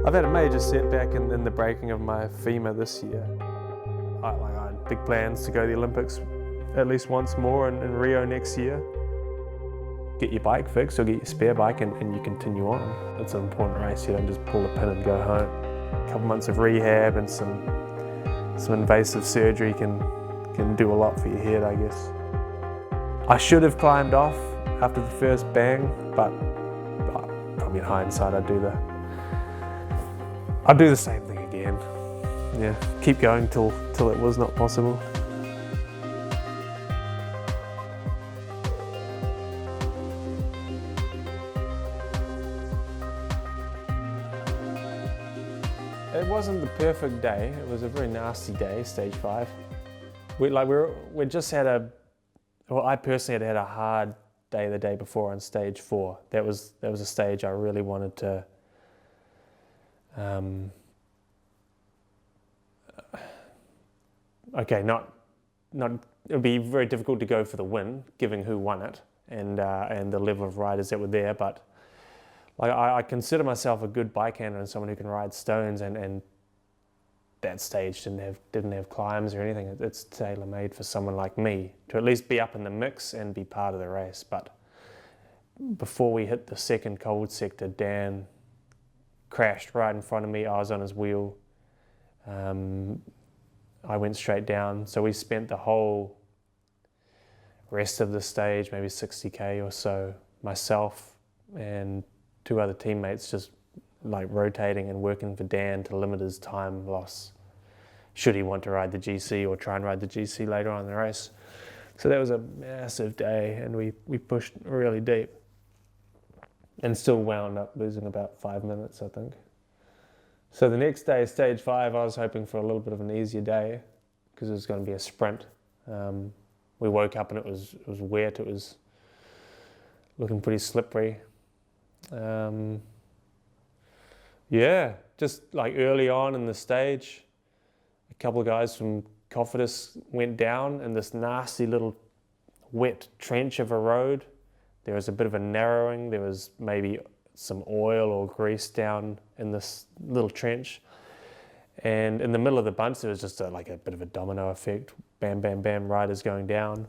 I've had a major setback in the breaking of my femur this year. I had big plans to go to the Olympics at least once more in Rio next year. Get your bike fixed or get your spare bike and you continue on. It's an important race, you don't just pull the pin and go home. A couple months of rehab and some invasive surgery can do a lot for your head, I guess. I should have climbed off after the first bang, but probably in hindsight I'd do the same thing again. Yeah, keep going till it was not possible. It wasn't the perfect day. It was a very nasty day, stage 5. We just had I personally had a hard day the day before on stage 4. That was a stage I really wanted to it would be very difficult to go for the win, given who won it and the level of riders that were there. But I consider myself a good bike handler and someone who can ride stones, and that stage didn't have climbs or anything. It's tailor-made for someone like me to at least be up in the mix and be part of the race. But before we hit the second cold sector, Dan crashed right in front of me. I was on his wheel. I went straight down. So we spent the whole rest of the stage, maybe 60k or so, myself and 2 other teammates just like rotating and working for Dan to limit his time loss should he want to ride the GC or try and ride the GC later on in the race. So that was a massive day, and we pushed really deep and still wound up losing about 5 minutes, I think. So the next day, stage 5, I was hoping for a little bit of an easier day because it was going to be a sprint. We woke up and it was wet, it was looking pretty slippery. Yeah, just like early on in the stage, a couple of guys from Cofidis went down in this nasty little wet trench of a road. There was a bit of a narrowing, there was maybe some oil or grease down in this little trench. And in the middle of the bunch, there was just a bit of a domino effect. Bam, bam, bam, riders going down.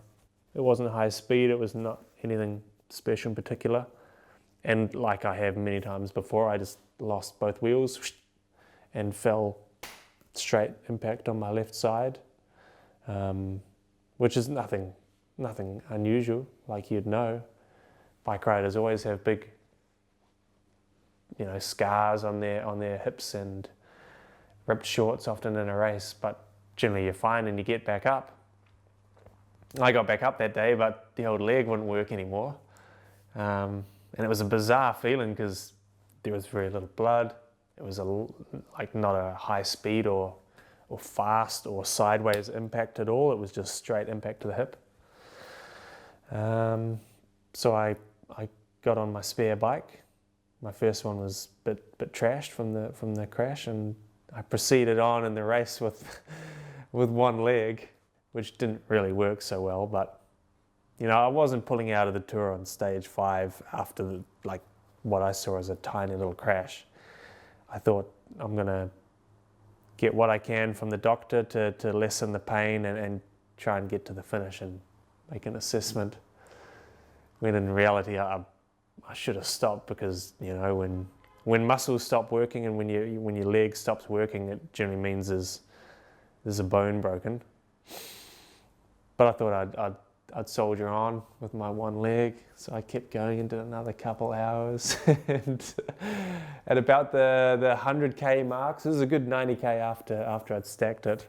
It wasn't high speed, it was not anything special in particular. And like I have many times before, I just lost both wheels and fell straight impact on my left side, which is nothing unusual, like you'd know. Bike riders always have big, scars on their hips and ripped shorts often in a race, but generally you're fine and you get back up. I got back up that day, but the old leg wouldn't work anymore. And it was a bizarre feeling because there was very little blood. It was not a high speed or fast or sideways impact at all. It was just straight impact to the hip. So I got on my spare bike. My first one was a bit trashed from the crash, and I proceeded on in the race with one leg, which didn't really work so well. But I wasn't pulling out of the tour on stage 5 after what I saw as a tiny little crash. I thought I'm gonna get what I can from the doctor to lessen the pain and try and get to the finish and make an assessment. When in reality, I should have stopped because when muscles stop working and when your leg stops working, it generally means there's a bone broken. But I thought I'd soldier on with my one leg, so I kept going into another couple hours. And at about the 100k marks, this is a good 90k after I'd stacked it,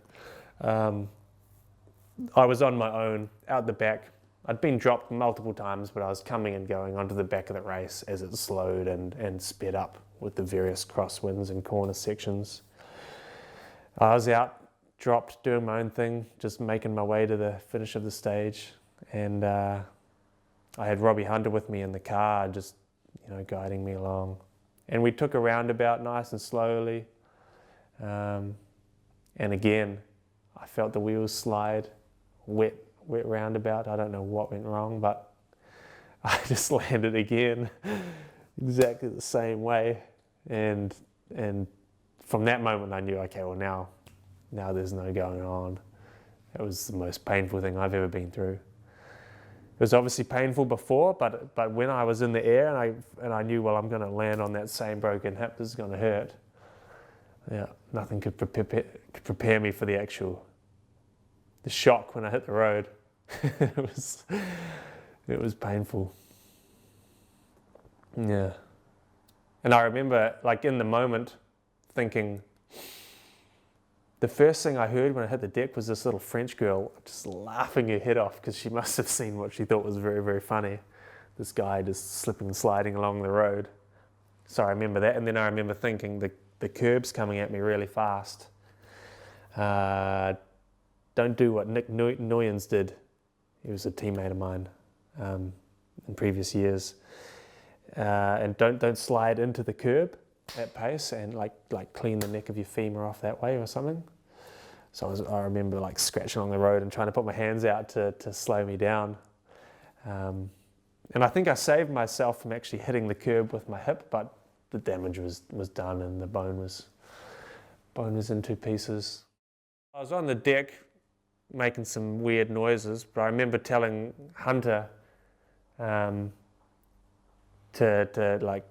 I was on my own out the back. I'd been dropped multiple times, but I was coming and going onto the back of the race as it slowed and sped up with the various crosswinds and corner sections. I was out, dropped, doing my own thing, just making my way to the finish of the stage. And I had Robbie Hunter with me in the car, just guiding me along. And we took a roundabout nice and slowly. And again, I felt the wheels slide, wet roundabout. I don't know what went wrong, but I just landed again exactly the same way and from that moment I knew, okay, well now there's no going on. It was the most painful thing I've ever been through. It was obviously painful before, but when I was in the air and I knew, well, I'm going to land on that same broken hip, this is going to hurt. Yeah, nothing could prepare me for the shock when I hit the road. It was painful. Yeah. And I remember, like, in the moment thinking, the first thing I heard when I hit the deck was this little French girl just laughing her head off because she must have seen what she thought was very, very funny. This guy just slipping and sliding along the road. So I remember that, and then I remember thinking the curb's coming at me really fast. Don't do what Nick Noyens did. He was a teammate of mine in previous years. And don't slide into the curb at pace and like clean the neck of your femur off that way or something. So I remember like scratching along the road and trying to put my hands out to slow me down. And I think I saved myself from actually hitting the curb with my hip, but the damage was done and the bone was in two pieces. I was on the deck making some weird noises, but I remember telling Hunter to like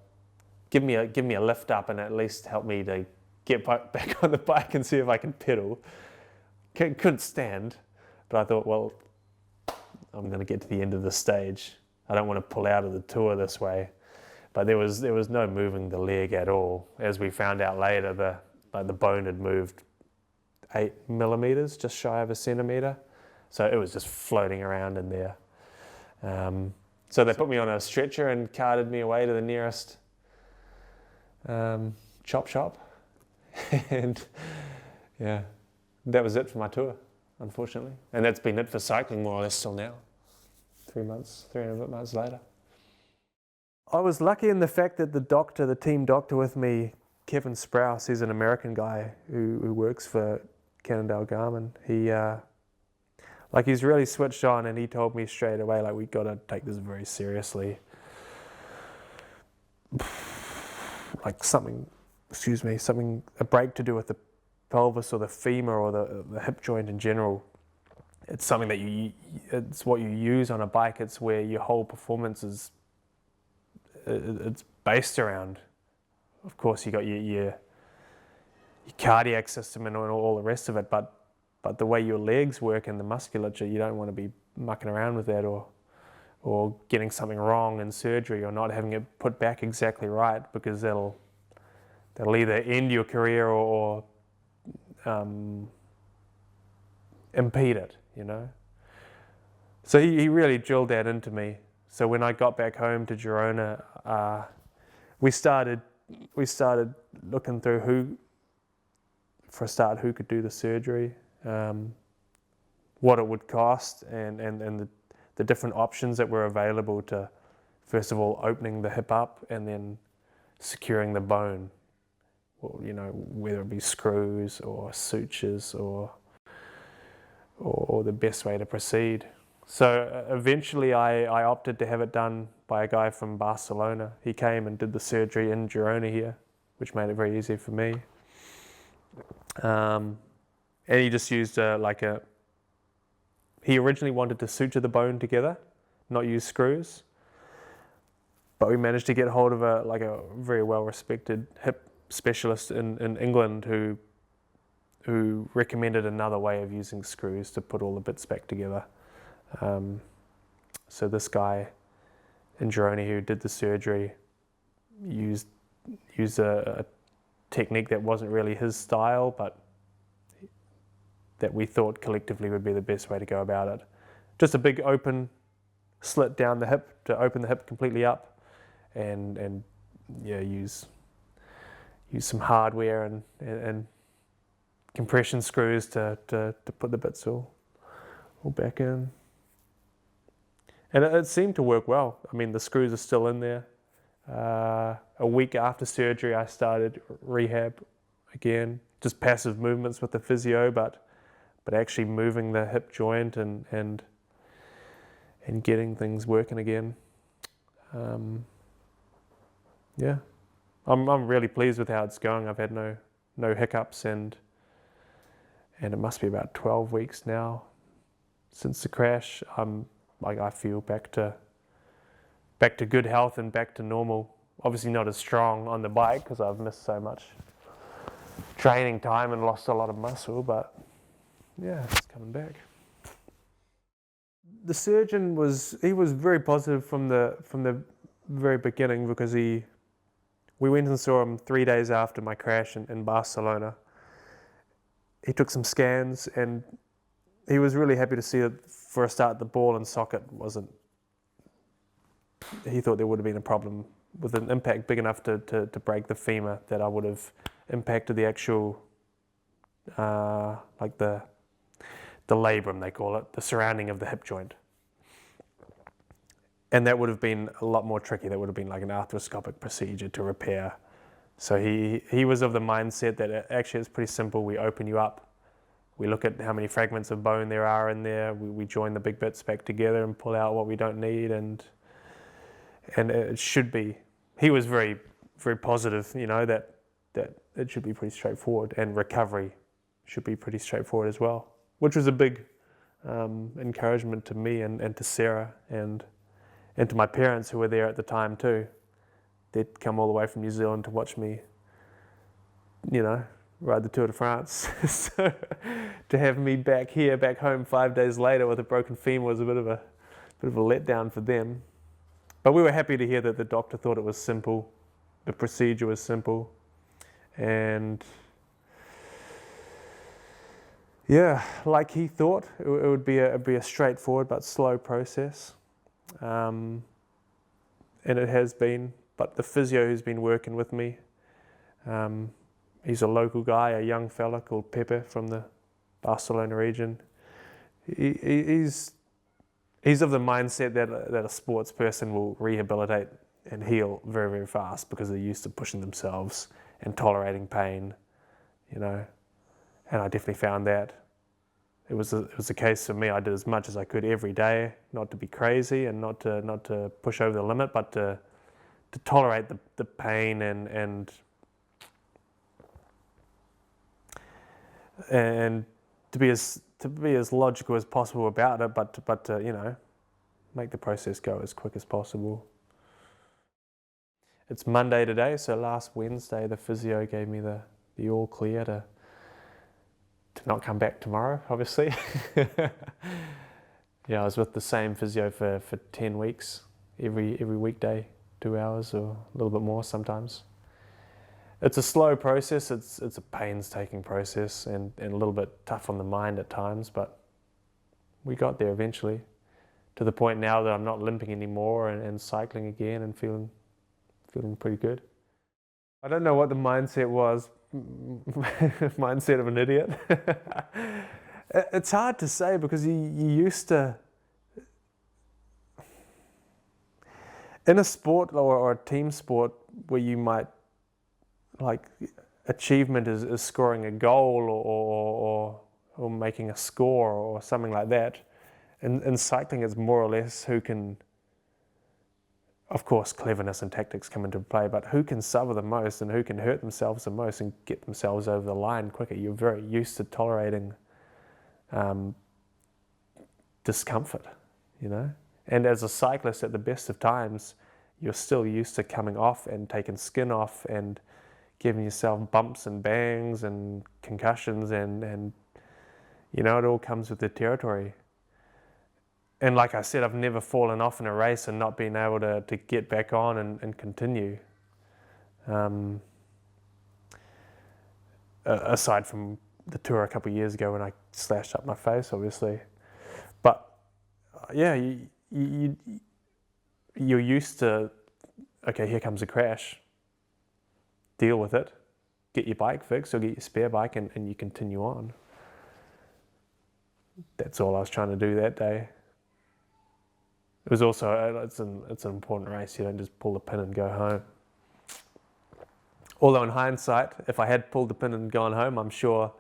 give me a lift up and at least help me to get back on the bike and see if I can pedal. Couldn't stand, but I thought, well, I'm going to get to the end of the stage. I don't want to pull out of the tour this way. But there was no moving the leg at all. As we found out later, the bone had moved 8 millimeters, just shy of a centimeter. So it was just floating around in there. So they put me on a stretcher and carted me away to the nearest chop shop. And yeah, that was it for my tour, unfortunately. And that's been it for cycling more or less till now. 3 and a bit months later. I was lucky in the fact that the team doctor with me, Kevin Sprouse, he's an American guy who works for Cannondale Garmin. He's really switched on, and he told me straight away, like, we got to take this very seriously. Like a break to do with the pelvis or the femur or the hip joint in general. It's something that it's what you use on a bike. It's where your whole performance it's based around. Of course, you got your cardiac system and all the rest of it, but the way your legs work and the musculature, you don't want to be mucking around with that or getting something wrong in surgery or not having it put back exactly right, because that'll either end your career or impede it, you know. So he really drilled that into me. So when I got back home to Girona, we started looking through who could do the surgery, what it would cost, and the different options that were available to, first of all, opening the hip up and then securing the bone. Well, you know, whether it be screws or sutures or the best way to proceed. So eventually I opted to have it done by a guy from Barcelona. He came and did the surgery in Girona here, which made it very easy for me. And he just used he originally wanted to suture the bone together, not use screws. But we managed to get hold of a very well-respected hip specialist in England who recommended another way of using screws to put all the bits back together. So this guy in Girona who did the surgery used a technique that wasn't really his style, but that we thought collectively would be the best way to go about it. Just a big open slit down the hip to open the hip completely up, and yeah, use some hardware and compression screws to put the bits all back in. And it seemed to work well. I mean, the screws are still in there. A week after surgery, I started rehab again, just passive movements with the physio, but actually moving the hip joint and getting things working again. Yeah, I'm really pleased with how it's going. I've had no no hiccups, and it must be about 12 weeks now since the crash. I feel back to good health and back to normal. Obviously not as strong on the bike because I've missed so much training time and lost a lot of muscle, but yeah, it's coming back. The surgeon was very positive from the very beginning, because we went and saw him 3 days after my crash in Barcelona. He took some scans and he was really happy to see that, for a start, the ball and socket wasn't. He thought there would have been a problem with an impact big enough to break the femur, that I would have impacted the actual, like the labrum, they call it, the surrounding of the hip joint. And that would have been a lot more tricky. That would have been like an arthroscopic procedure to repair. So he was of the mindset that actually it's pretty simple. We open you up, we look at how many fragments of bone there are in there, we join the big bits back together and pull out what we don't need, and it should be. He was very, very positive, that it should be pretty straightforward, and recovery should be pretty straightforward as well, which was a big encouragement to me and to Sarah and to my parents, who were there at the time too. They'd come all the way from New Zealand to watch me, ride the Tour de France. So to have me back home 5 days later with a broken femur was a bit of a letdown for them. But we were happy to hear that the doctor thought it was simple, the procedure was simple, and yeah, like he thought, it would be a straightforward but slow process, and it has been. But the physio who's been working with me, he's a local guy, a young fella called Pepe from the Barcelona region. He's of the mindset that a sports person will rehabilitate and heal very, very fast, because they're used to pushing themselves and tolerating pain, And I definitely found that. It was a case for me. I did as much as I could every day, not to be crazy and not to push over the limit, but to tolerate the pain and to be as logical as possible about it, but to, make the process go as quick as possible. It's Monday today, so last Wednesday the physio gave me the all clear to not come back tomorrow, obviously. Yeah, I was with the same physio for 10 weeks, every weekday, 2 hours or a little bit more sometimes. It's a slow process, it's a painstaking process and a little bit tough on the mind at times, but we got there eventually, to the point now that I'm not limping anymore and cycling again and feeling pretty good. I don't know what the mindset was, mindset of an idiot. It's hard to say, because you used to, in a sport or a team sport where you might, like, achievement is scoring a goal or making a score or something like that. In cycling, it's more or less who can, of course, cleverness and tactics come into play, but who can suffer the most and who can hurt themselves the most and get themselves over the line quicker. You're very used to tolerating discomfort, And as a cyclist, at the best of times, you're still used to coming off and taking skin off and giving yourself bumps and bangs and concussions and it all comes with the territory. And like I said, I've never fallen off in a race and not been able to get back on and continue. Aside from the tour a couple of years ago when I slashed up my face, obviously. But yeah, you're used to, okay, here comes a crash. Deal with it, get your bike fixed or get your spare bike and you continue on. That's all I was trying to do that day. It was also, it's an important race. You don't just pull the pin and go home. Although in hindsight, if I had pulled the pin and gone home, I'm sure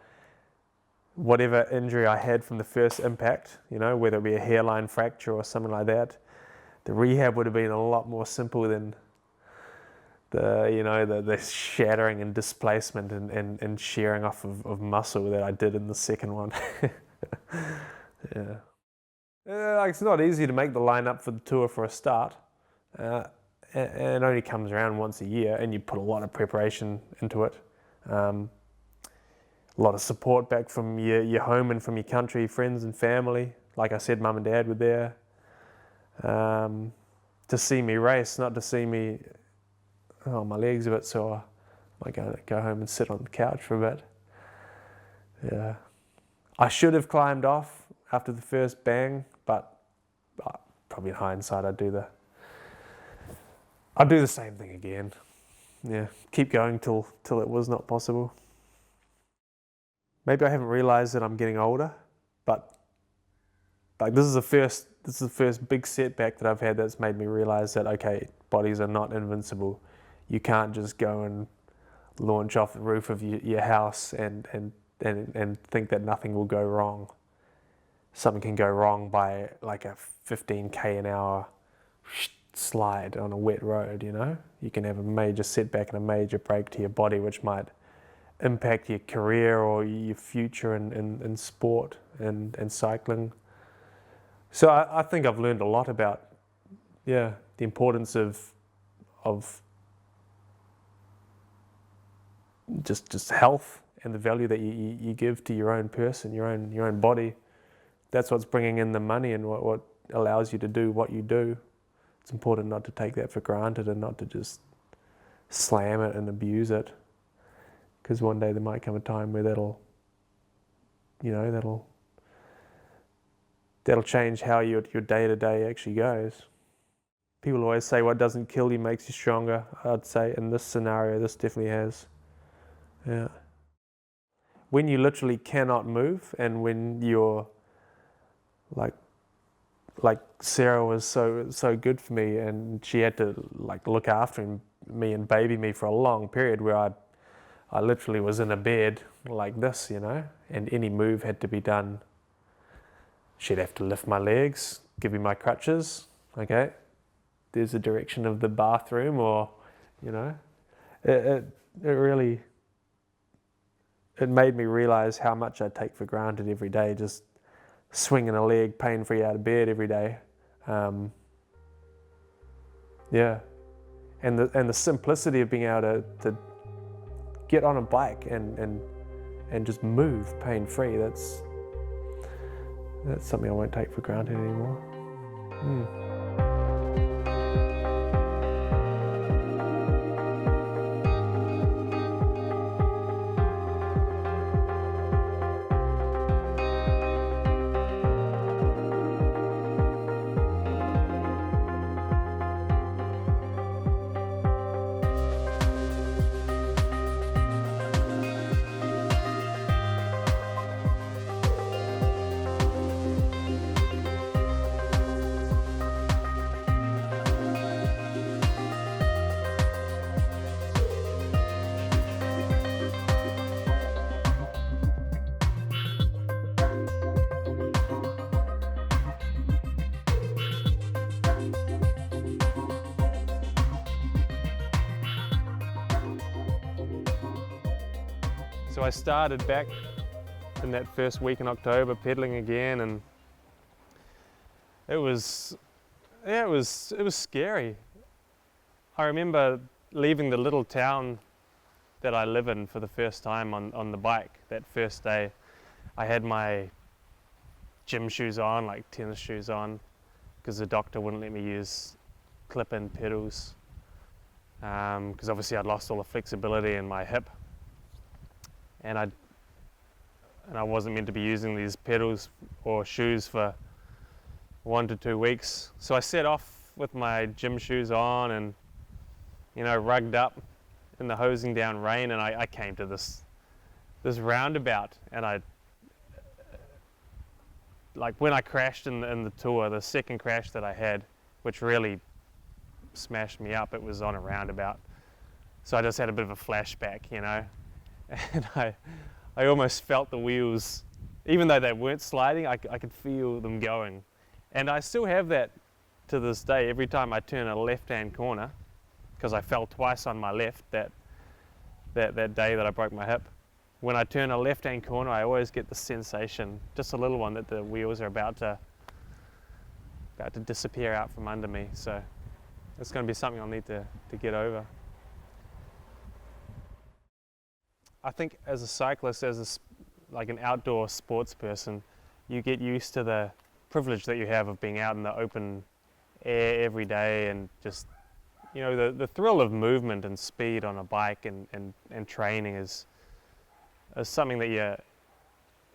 whatever injury I had from the first impact, whether it be a hairline fracture or something like that, the rehab would have been a lot more simple than the shattering and displacement and shearing off of muscle that I did in the second one. Yeah. Like, it's not easy to make the lineup for the tour for a start. It only comes around once a year, and you put a lot of preparation into it. A lot of support back from your home and from your country, friends and family. Like I said, mum and dad were there to see me race, not to see me, oh, my leg's a bit sore. I might go home and sit on the couch for a bit. Yeah. I should have climbed off after the first bang, but probably in hindsight I'd do the same thing again. Yeah, keep going till it was not possible. Maybe I haven't realized that I'm getting older, but like this is the first big setback that I've had that's made me realize that, okay, bodies are not invincible. You can't just go and launch off the roof of your house and think that nothing will go wrong. Something can go wrong by like a 15k an hour slide on a wet road, you know? You can have a major setback and a major break to your body, which might impact your career or your future in sport and cycling. So I think I've learned a lot about, the importance of just health and the value that you give to your own person, your own body. That's what's bringing in the money and what allows you to do what you do. It's important not to take that for granted and not to just slam it and abuse it, because one day there might come a time where that'll change how your day-to-day actually goes. People always say what doesn't kill you makes you stronger. I'd say in this scenario, this definitely has. Yeah. When you literally cannot move, and when you're like Sarah was so good for me, and she had to like look after me and baby me for a long period where I literally was in a bed like this, you know, and any move had to be done. She'd have to lift my legs, give me my crutches, okay, there's the direction of the bathroom, or, you know, it really, it made me realize how much I take for granted every day, just swinging a leg pain-free out of bed every day. Yeah, and the simplicity of being able to get on a bike and just move pain-free, that's something I won't take for granted anymore. So I started back in that first week in October pedaling again, and it was scary. I remember leaving the little town that I live in for the first time on the bike. That first day I had my gym shoes on, like tennis shoes on, because the doctor wouldn't let me use clip-in pedals, because obviously I'd lost all the flexibility in my hip. And I wasn't meant to be using these pedals or shoes for 1 to 2 weeks. So I set off with my gym shoes on and, you know, rugged up in the hosing down rain, and I came to this roundabout, and like when I crashed in the tour, the second crash that I had, which really smashed me up, it was on a roundabout. So I just had a bit of a flashback, you know. And I almost felt the wheels, even though they weren't sliding, I could feel them going. And I still have that to this day. Every time I turn a left-hand corner, because I fell twice on my left that day that I broke my hip. When I turn a left-hand corner, I always get the sensation, just a little one, that the wheels are about to disappear out from under me. So it's going to be something I'll need to get over. I think as a cyclist, like an outdoor sports person, you get used to the privilege that you have of being out in the open air every day, and just, you know, the thrill of movement and speed on a bike and training is something that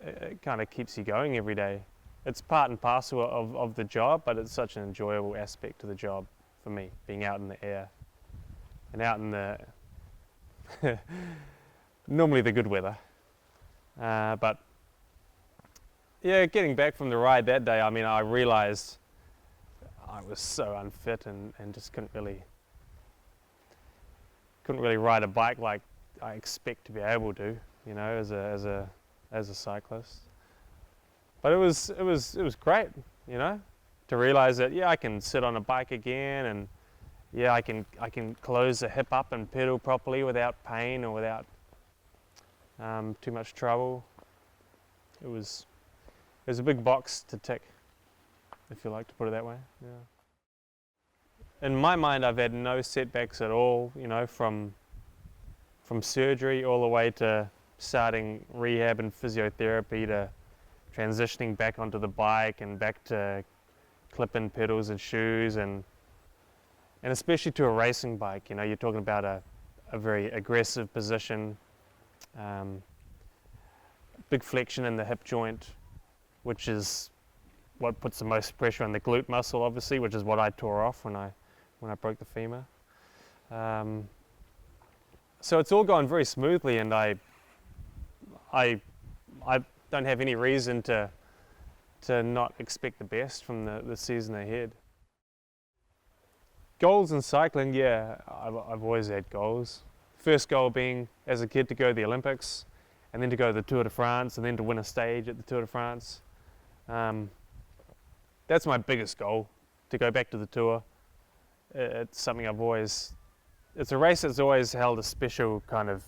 it kind of keeps you going every day. It's part and parcel of the job, but it's such an enjoyable aspect to the job for me, being out in the air and out in the normally the good weather. But yeah, getting back from the ride that day, I mean, I realized I was so unfit and just couldn't really ride a bike like I expect to be able to, you know, as a cyclist. But it was great, you know, to realize that, yeah, I can sit on a bike again, and yeah, I can close the hip up and pedal properly without pain or without too much trouble. It was a big box to tick, if you like to put it that way. Yeah. In my mind, I've had no setbacks at all, you know, from surgery all the way to starting rehab and physiotherapy, to transitioning back onto the bike and back to clip-in pedals and shoes, and especially to a racing bike. You know, you're talking about a very aggressive position, big flexion in the hip joint, which is what puts the most pressure on the glute muscle, obviously, which is what I tore off when I broke the femur. So it's all gone very smoothly, and I don't have any reason to not expect the best from the season ahead. Goals in cycling, yeah, I've always had goals. First goal being, as a kid, to go to the Olympics, and then to go to the Tour de France, and then to win a stage at the Tour de France. That's my biggest goal, to go back to the Tour. It's something it's a race that's always held a special kind of,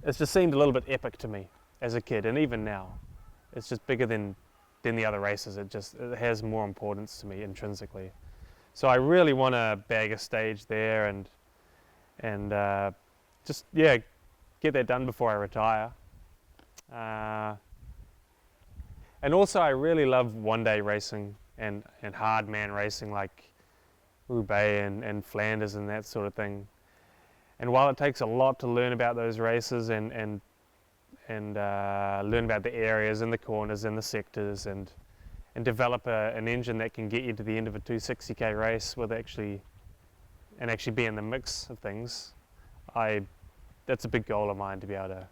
it's just seemed a little bit epic to me as a kid, and even now. It's just bigger than the other races. It has more importance to me intrinsically. So I really want to bag a stage there and just, yeah, get that done before I retire. And also I really love one-day racing and hard man racing, like Roubaix and Flanders and that sort of thing. And while it takes a lot to learn about those races and learn about the areas and the corners and the sectors, and develop an engine that can get you to the end of a 260k race with actually be in the mix of things, that's a big goal of mine, to be able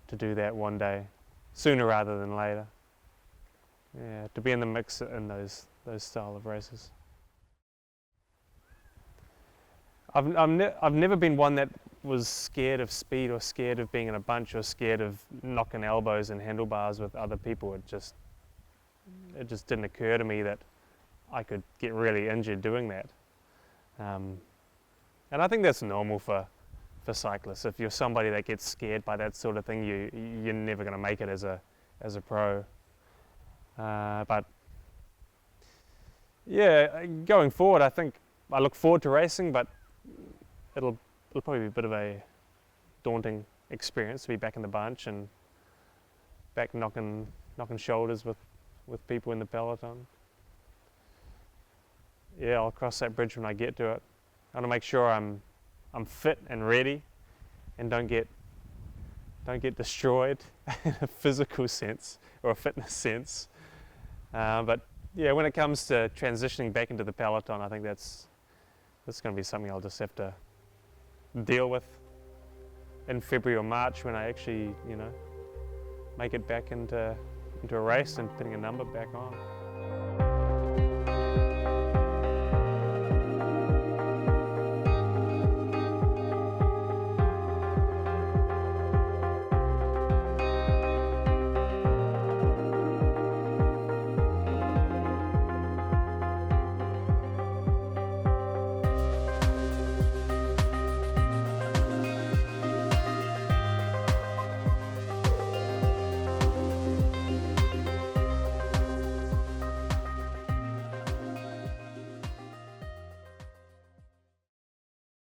to do that one day, sooner rather than later. Yeah, to be in the mix in those style of races. I've never been one that was scared of speed, or scared of being in a bunch, or scared of knocking elbows and handlebars with other people. It just didn't occur to me that I could get really injured doing that. And I think that's normal for cyclists. If you're somebody that gets scared by that sort of thing, you're never going to make it as a pro. But yeah, going forward, I think I look forward to racing, but it'll probably be a bit of a daunting experience to be back in the bunch and back knocking shoulders with people in the peloton. Yeah, I'll cross that bridge when I get to it. I want to make sure I'm fit and ready, and don't get destroyed in a physical sense or a fitness sense. But yeah, when it comes to transitioning back into the peloton, I think that's going to be something I'll just have to deal with in February or March, when I actually, you know, make it back into a race and putting a number back on.